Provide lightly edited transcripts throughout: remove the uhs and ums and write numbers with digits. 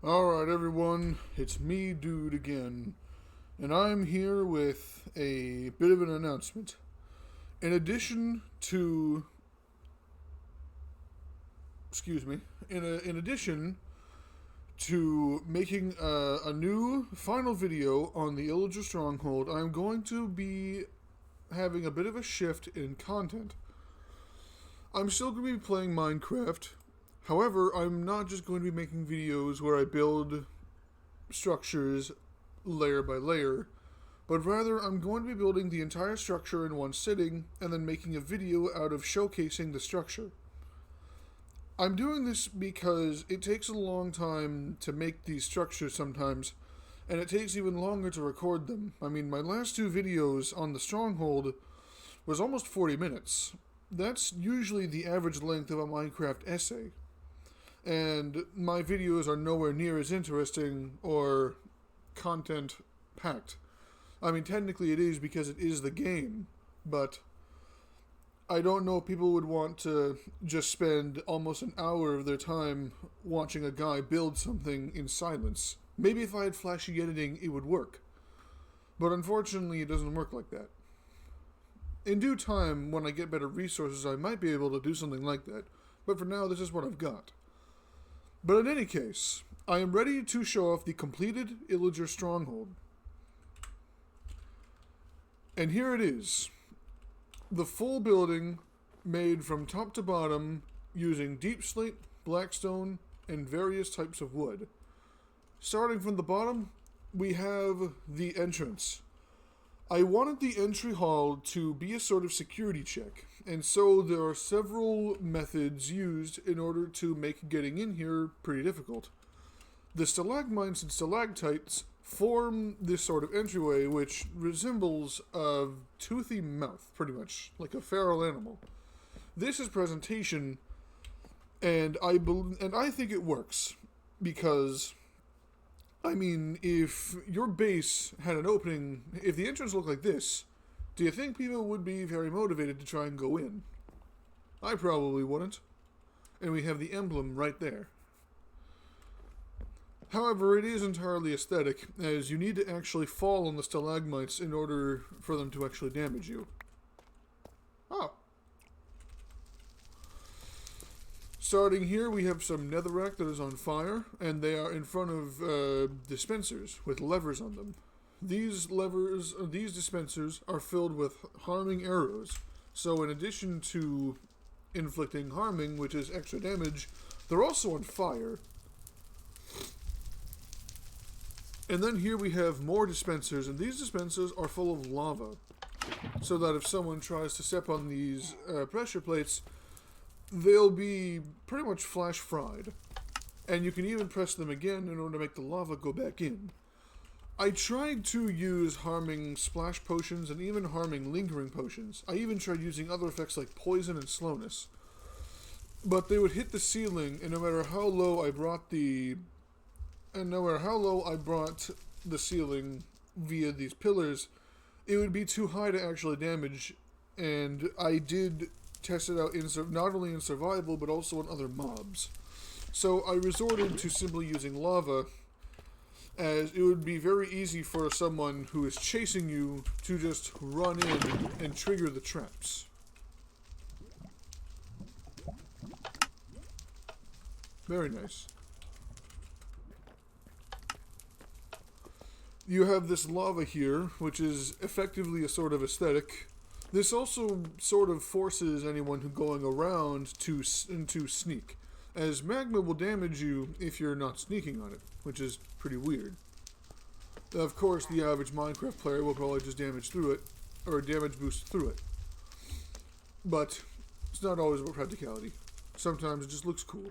Alright, everyone, it's me, Dude, again, and I'm here with a bit of an announcement. In addition to. Excuse me. In addition to making a new final video on the Illager Stronghold, I'm going to be having a bit of a shift in content. I'm still going to be playing Minecraft. However, I'm not just going to be making videos where I build structures layer by layer, but rather I'm going to be building the entire structure in one sitting and then making a video out of showcasing the structure. I'm doing this because it takes a long time to make these structures sometimes, and it takes even longer to record them. I mean, my last two videos on the Stronghold was almost 40 minutes. That's usually the average length of a Minecraft essay. And my videos are nowhere near as interesting or content-packed. I mean, technically it is because it is the game, but I don't know if people would want to just spend almost an hour of their time watching a guy build something in silence. Maybe if I had flashy editing, it would work. But unfortunately, it doesn't work like that. In due time, when I get better resources, I might be able to do something like that. But for now, this is what I've got. But in any case, I am ready to show off the completed Illager Stronghold. And here it is. The full building made from top to bottom using deep slate, blackstone, and various types of wood. Starting from the bottom, we have the entrance. I wanted the entry hall to be a sort of security check, and so there are several methods used in order to make getting in here pretty difficult. The stalagmites and stalactites form this sort of entryway which resembles a toothy mouth, pretty much, like a feral animal. This is presentation, and I think it works, because I mean, if your base had an opening, if the entrance looked like this, do you think people would be very motivated to try and go in? I probably wouldn't. And we have the emblem right there. However, it is entirely aesthetic, as you need to actually fall on the stalagmites in order for them to actually damage you. Oh. Starting here, we have some netherrack that is on fire, and they are in front of dispensers with levers on them. These dispensers are filled with harming arrows. So in addition to inflicting harming, which is extra damage, they're also on fire. And then here we have more dispensers, and these dispensers are full of lava. So that if someone tries to step on these pressure plates, they'll be pretty much flash fried. And you can even press them again in order to make the lava go back in. I tried to use harming splash potions and even harming lingering potions. I even tried using other effects like poison and slowness. But they would hit the ceiling, and no matter how low I brought the ceiling via these pillars, it would be too high to actually damage. And I did test it out not only in survival, but also on other mobs. So I resorted to simply using lava, as it would be very easy for someone who is chasing you to just run in and trigger the traps. Very nice. You have this lava here, which is effectively a sort of aesthetic. This also sort of forces anyone who going around to sneak, as magma will damage you if you're not sneaking on it, which is pretty weird. Of course, the average Minecraft player will probably just damage through it, or damage boost through it. But it's not always about practicality. Sometimes it just looks cool.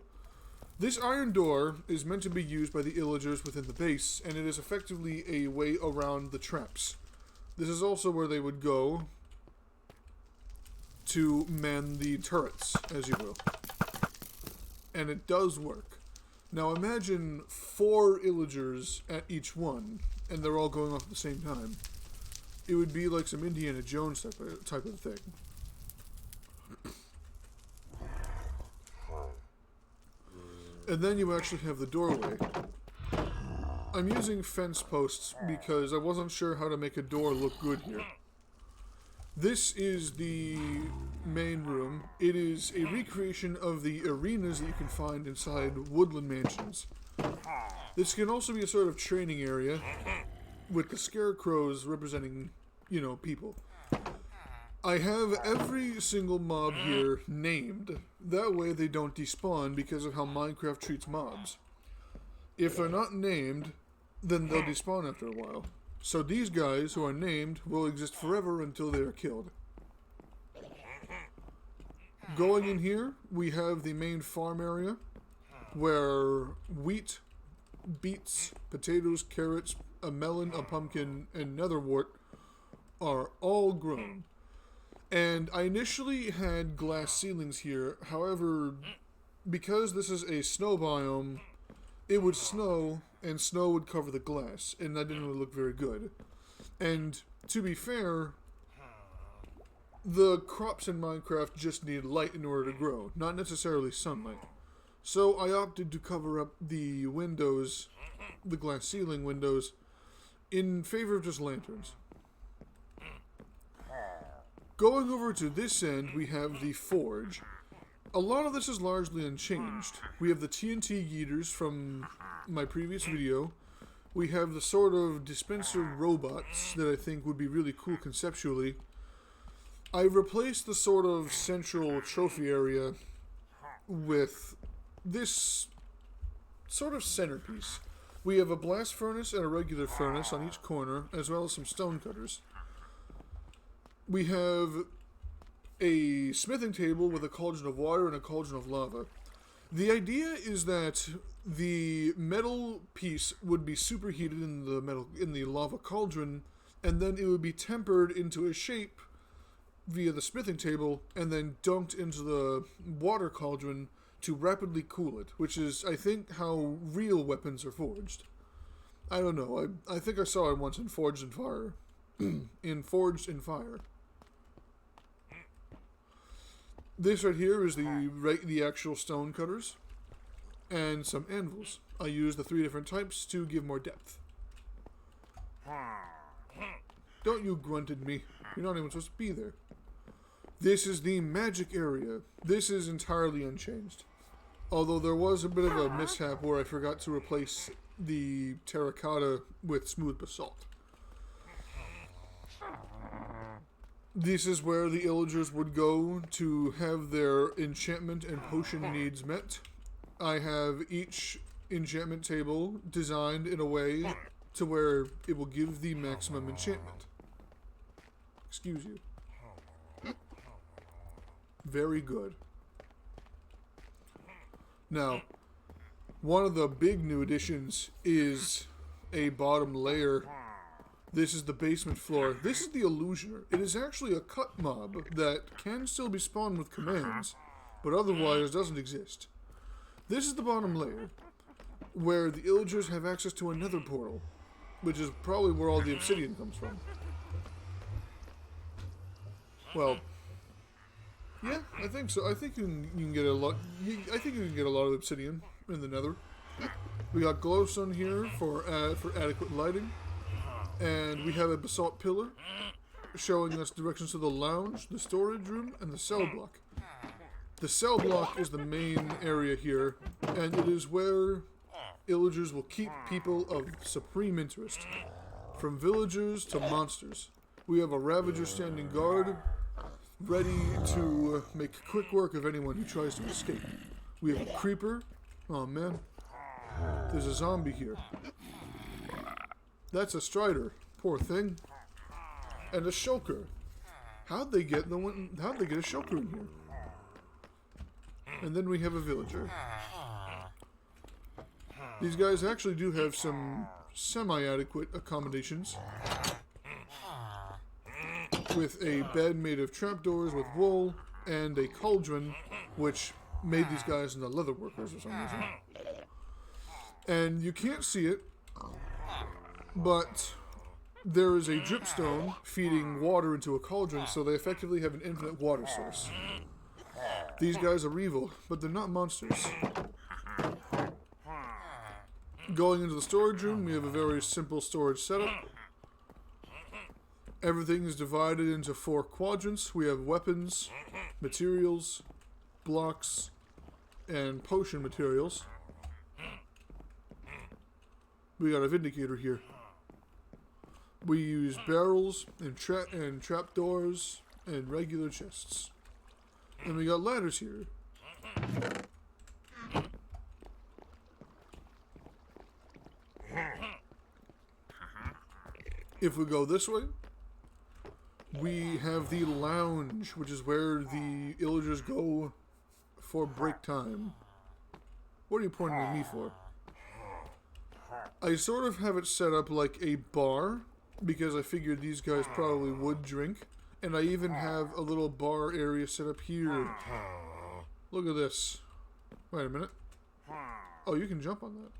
This iron door is meant to be used by the Illagers within the base, and it is effectively a way around the traps. This is also where they would go to man the turrets, as you will. And it does work. Now imagine 4 Illagers at each one, and they're all going off at the same time. It would be like some Indiana Jones type of thing. And then you actually have the doorway. I'm using fence posts because I wasn't sure how to make a door look good here. This is the main room. It is a recreation of the arenas that you can find inside woodland mansions. This can also be a sort of training area with the scarecrows representing, you know, people. I have every single mob here named. That way they don't despawn because of how Minecraft treats mobs. If they're not named, then they'll despawn after a while. So these guys who are named will exist forever until they are killed. Going in here, we have the main farm area where wheat, beets, potatoes, carrots, a melon, a pumpkin, and netherwort are all grown. And I initially had glass ceilings here. However, because this is a snow biome, it would snow, and snow would cover the glass, and that didn't really look very good. And to be fair, the crops in Minecraft just need light in order to grow, not necessarily sunlight. So I opted to cover up the windows, the glass ceiling windows, in favor of just lanterns. Going over to this end, we have the forge. A lot of this is largely unchanged. We have the TNT yeeters from my previous video. We have the sort of dispenser robots that I think would be really cool conceptually. I replaced the sort of central trophy area with this sort of centerpiece. We have a blast furnace and a regular furnace on each corner, as well as some stone cutters. We have a smithing table with a cauldron of water and a cauldron of lava. The idea is that the metal piece would be superheated in the lava cauldron, and then it would be tempered into a shape via the smithing table, and then dunked into the water cauldron to rapidly cool it, which is, I think, how real weapons are forged. I don't know. I think I saw it once in Forged in Fire. in Forged in Fire. This right here is the actual stone cutters and some anvils. I use the 3 different types to give more depth. Don't you grunt at me. You're not even supposed to be there. This is the magic area. This is entirely unchanged. Although there was a bit of a mishap where I forgot to replace the terracotta with smooth basalt. This is where the Illagers would go to have their enchantment and potion needs met. I have each enchantment table designed in a way to where it will give the maximum enchantment. Excuse you. Very good. Now, one of the big new additions is a bottom layer. This is the basement floor. This is the Illusioner. It is actually a cut mob that can still be spawned with commands, but otherwise doesn't exist. This is the bottom layer, where the Illagers have access to another portal, which is probably where all the obsidian comes from. Well, yeah, I think so. I think you can get a lot. I think you can get a lot of obsidian in the Nether. We got glowstone here for adequate lighting. And we have a basalt pillar showing us directions to the lounge, the storage room, and the cell block. The cell block is the main area here, and it is where Illagers will keep people of supreme interest, from villagers to monsters. We have a Ravager standing guard, ready to make quick work of anyone who tries to escape. We have a creeper. Oh man, there's a zombie here. That's a Strider, poor thing. And a Shulker. How'd they get a Shulker in here? And then we have a Villager. These guys actually do have some semi-adequate accommodations. With a bed made of trapdoors with wool, and a cauldron, which made these guys into leather workers for some reason. And you can't see it, but there is a dripstone feeding water into a cauldron, so they effectively have an infinite water source. These guys are evil, but they're not monsters. Going into the storage room, we have a very simple storage setup. Everything is divided into 4 quadrants. We have weapons, materials, blocks, and potion materials. We got a vindicator here. We use barrels and trapdoors and regular chests. And we got ladders here. If we go this way, we have the lounge, which is where the Illagers go for break time. What are you pointing at me for? I sort of have it set up like a bar, because I figured these guys probably would drink. And I even have a little bar area set up here. Look at this. Wait a minute. Oh, you can jump on that.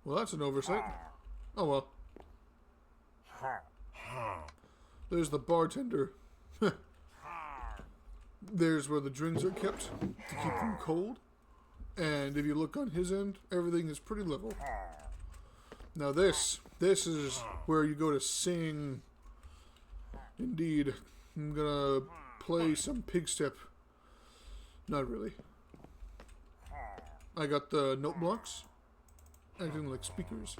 Well, that's an oversight. Oh well. There's the bartender. There's where the drinks are kept to keep them cold. And if you look on his end, everything is pretty level. Now this is where you go to sing. Indeed. I'm gonna play some pig step. Not really. I got the note blocks. Acting like speakers.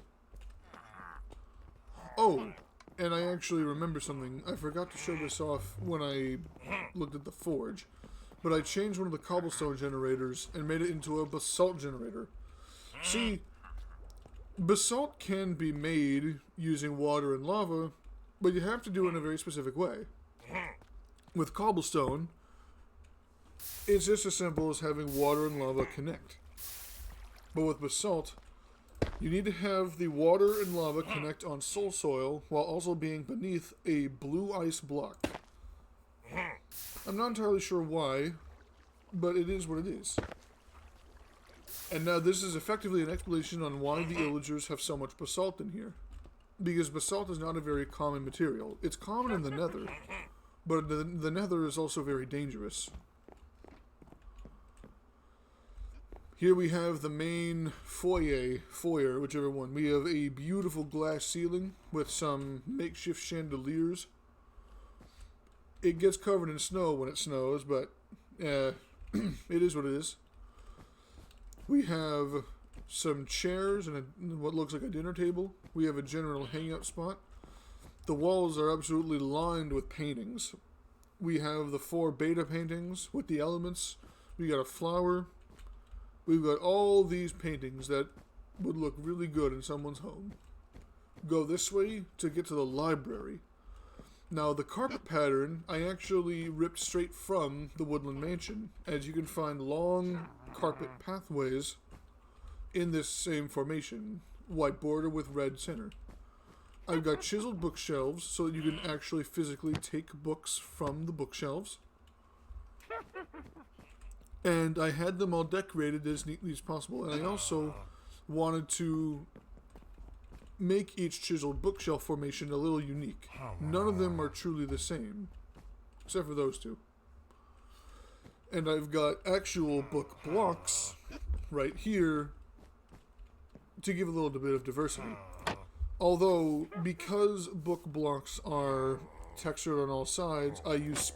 Oh, and I actually remember something. I forgot to show this off when I looked at the forge. But I changed one of the cobblestone generators and made it into a basalt generator. See, basalt can be made using water and lava, but you have to do it in a very specific way. With cobblestone, it's just as simple as having water and lava connect. But with basalt, you need to have the water and lava connect on soul soil while also being beneath a blue ice block. I'm not entirely sure why, but it is what it is. And now this is effectively an explanation on why the Illagers have so much basalt in here. Because basalt is not a very common material. It's common in the nether, but the nether is also very dangerous. Here we have the main foyer, whichever one. We have a beautiful glass ceiling with some makeshift chandeliers. It gets covered in snow when it snows, but it is what it is. We have some chairs and what looks like a dinner table. We have a general hangout spot. The walls are absolutely lined with paintings. We have the 4 beta paintings with the elements. We got a flower. We've got all these paintings that would look really good in someone's home. Go this way to get to the library. Now, the carpet pattern, I actually ripped straight from the Woodland Mansion, as you can find long carpet pathways in this same formation. White border with red center. I've got chiseled bookshelves so that you can actually physically take books from the bookshelves. And I had them all decorated as neatly as possible. And I also wanted to make each chiseled bookshelf formation a little unique. None of them are truly the same, except for those 2. And I've got actual book blocks right here to give a little bit of diversity. Although, because book blocks are textured on all sides, I use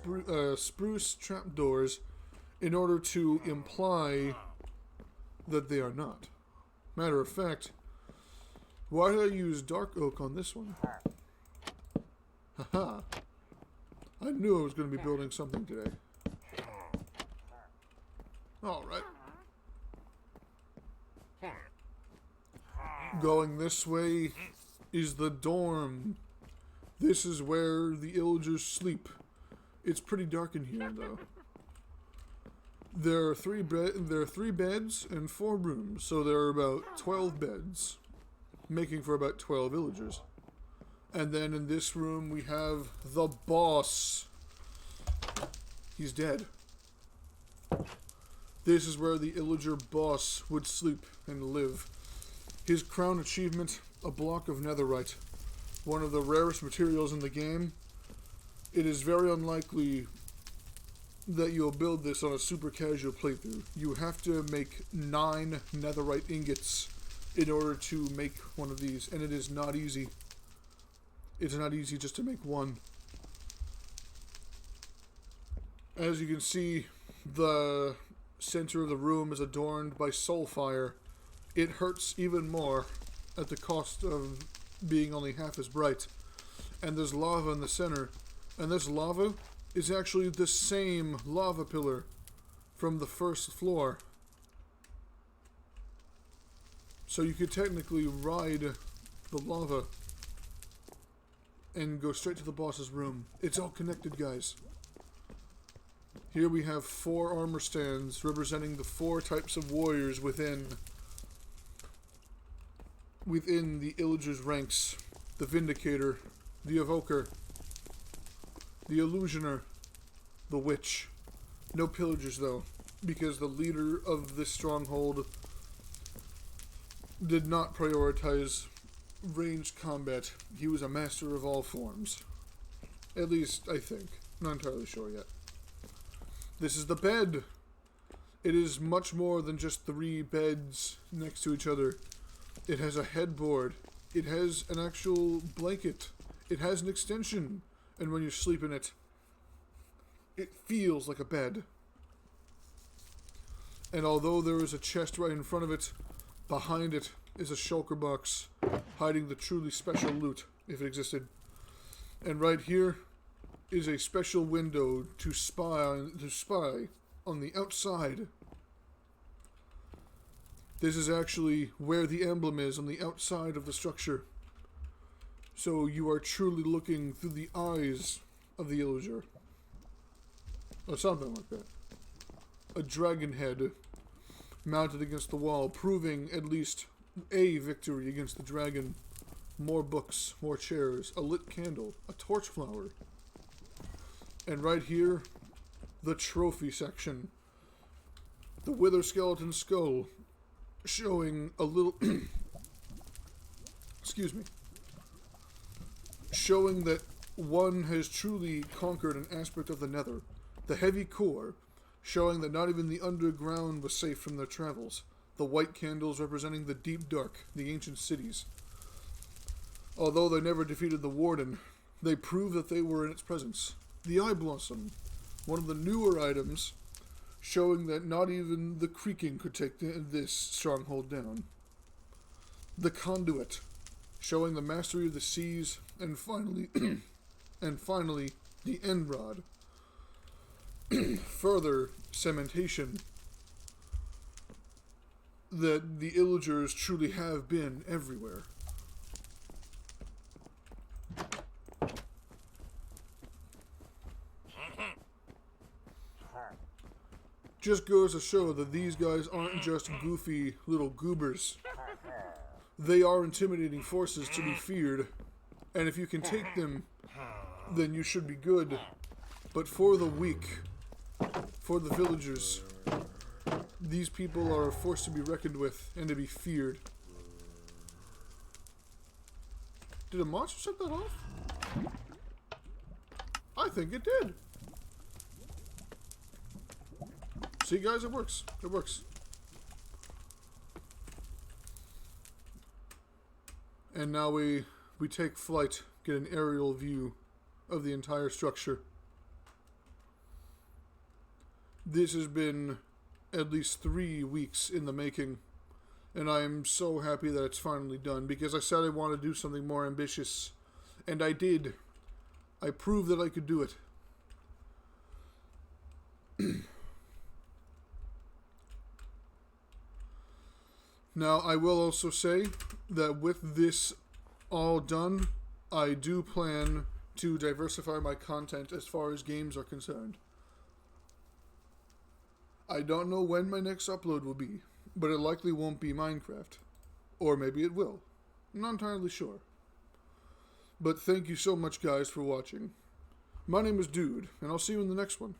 spruce trapdoors in order to imply that they are not. Matter of fact, why did I use dark oak on this one? Haha. I knew I was going to be building something today. Alright. Going this way is the dorm. This is where the Illagers sleep. It's pretty dark in here, though. There are 3 beds and 4 rooms, so there are about 12 beds, making for about 12 Illagers. And then in this room we have the boss. He's dead. This is where the Illager boss would sleep and live. His crown achievement, a block of netherite, one of the rarest materials in the game. It is very unlikely that you'll build this on a super casual playthrough. You have to make 9 netherite ingots in order to make one of these, and it is not easy. It's not easy just to make one. As you can see, the center of the room is adorned by soul fire. It hurts even more at the cost of being only half as bright. And there's lava in the center, and this lava is actually the same lava pillar from the first floor. So you could technically ride the lava and go straight to the boss's room. It's all connected, guys. Here we have 4 armor stands representing the 4 types of warriors within the Illager's ranks. The Vindicator, the Evoker, the Illusioner, the Witch. No Pillagers though, because the leader of this stronghold did not prioritize ranged combat. He was a master of all forms. At least, I think. Not entirely sure yet. This is the bed. It is much more than just 3 beds next to each other. It has a headboard. It has an actual blanket. It has an extension. And when you sleep in it, it feels like a bed. And although there is a chest right in front of it, behind it is a shulker box hiding the truly special loot, if it existed. And right here is a special window to spy on the outside. This is actually where the emblem is, on the outside of the structure. So you are truly looking through the eyes of the Illager. Or something like that. A dragon head mounted against the wall, proving at least a victory against the dragon. More books, more chairs, a lit candle, a torch flower. And right here, the trophy section. The wither skeleton skull, showing a little... excuse me. Showing that one has truly conquered an aspect of the nether. The heavy core, showing that not even the underground was safe from their travels. The white candles representing the deep dark, the ancient cities. Although they never defeated the warden, they proved that they were in its presence. The eye blossom, one of the newer items, showing that not even the creaking could take this stronghold down. The conduit, showing the mastery of the seas, and finally, the end rod. Further cementation that the Illagers truly have been everywhere. Just goes to show that these guys aren't just goofy little goobers. They are intimidating forces to be feared, and if you can take them, then you should be good. But for the weak, for the villagers, these people are a force to be reckoned with and to be feared. Did a monster set that off? I think it did. See, guys, it works. It works. And now we take flight, get an aerial view of the entire structure. This has been at least 3 weeks in the making, and I am so happy that it's finally done, because I said I wanted to do something more ambitious, and I did. I proved that I could do it. Now, I will also say that with this all done, I do plan to diversify my content as far as games are concerned. I don't know when my next upload will be, but it likely won't be Minecraft. Or maybe it will. I'm not entirely sure. But thank you so much, guys, for watching. My name is Dude, and I'll see you in the next one.